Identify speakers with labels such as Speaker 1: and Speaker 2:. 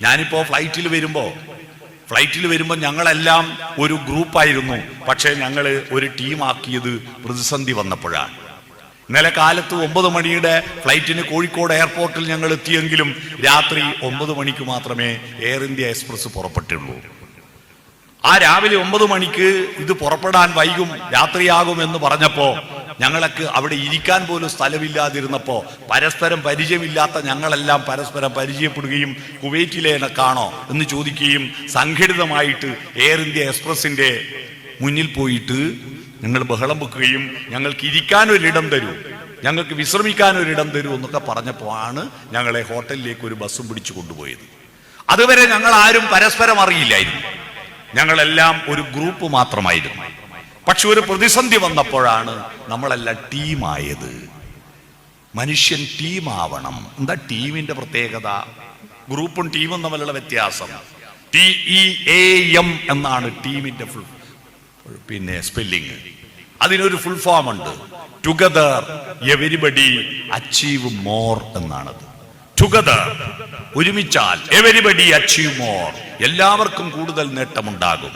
Speaker 1: ഞാനിപ്പോ ഫ്ലൈറ്റിൽ വരുമ്പോൾ ഞങ്ങളെല്ലാം ഒരു ഗ്രൂപ്പായിരുന്നു. പക്ഷേ ഞങ്ങൾ ഒരു ടീമാക്കിയത് പ്രതിസന്ധി വന്നപ്പോഴാണ്. ഇന്നലെ കാലത്ത് 9 മണിയുടെ ഫ്ലൈറ്റിന് കോഴിക്കോട് എയർപോർട്ടിൽ ഞങ്ങൾ എത്തിയെങ്കിലും രാത്രി 9 മണിക്ക് മാത്രമേ എയർ ഇന്ത്യ എക്സ്പ്രസ് പുറപ്പെട്ടുള്ളൂ. ആ രാവിലെ 9 മണിക്ക് ഇത് പുറപ്പെടാൻ വൈകും, രാത്രിയാകും എന്ന് പറഞ്ഞപ്പോ ഞങ്ങൾക്ക് അവിടെ ഇരിക്കാൻ പോലും സ്ഥലമില്ലാതിരുന്നപ്പോ പരസ്പരം പരിചയമില്ലാത്ത ഞങ്ങളെല്ലാം പരസ്പരം പരിചയപ്പെടുകയും കുവൈറ്റിലേക്കാണോ എന്ന് ചോദിക്കുകയും സംഘടിതമായിട്ട് എയർ ഇന്ത്യ എക്സ്പ്രസിന്റെ മുന്നിൽ പോയിട്ട് ഞങ്ങൾ ബഹളം വെക്കുകയും ഞങ്ങൾക്ക് ഇരിക്കാനൊരിടം തരൂ, ഞങ്ങൾക്ക് വിശ്രമിക്കാനൊരിടം തരൂ എന്നൊക്കെ പറഞ്ഞപ്പോഴാണ് ഞങ്ങളെ ഹോട്ടലിലേക്ക് ഒരു ബസ്സും പിടിച്ചു കൊണ്ടുപോയത്. അതുവരെ ഞങ്ങൾ ആരും പരസ്പരം അറിയില്ലായിരുന്നു, ഞങ്ങളെല്ലാം ഒരു ഗ്രൂപ്പ് മാത്രമായിരുന്നു. പക്ഷെ ഒരു പ്രതിസന്ധി വന്നപ്പോഴാണ് നമ്മളെല്ലാം ടീമായത്. മനുഷ്യൻ ടീമാവണം. എന്താ ടീമിന്റെ പ്രത്യേകത? ഗ്രൂപ്പും ടീമും തമ്മിലുള്ള വ്യത്യാസം TEAM എന്നാണ് ടീമിന്റെ സ്പെല്ലിങ്. അതിനൊരു ഫുൾ ഫോം ഉണ്ട്, ടുഗദർ എവരിബഡി അച്ചീവ് മോർ എന്നാണത്. ടുഗദർ ഒരുമിച്ചാൽ എവരിബഡി അച്ചീവ് മോർ, എല്ലാവർക്കും കൂടുതൽ നേട്ടമുണ്ടാകും.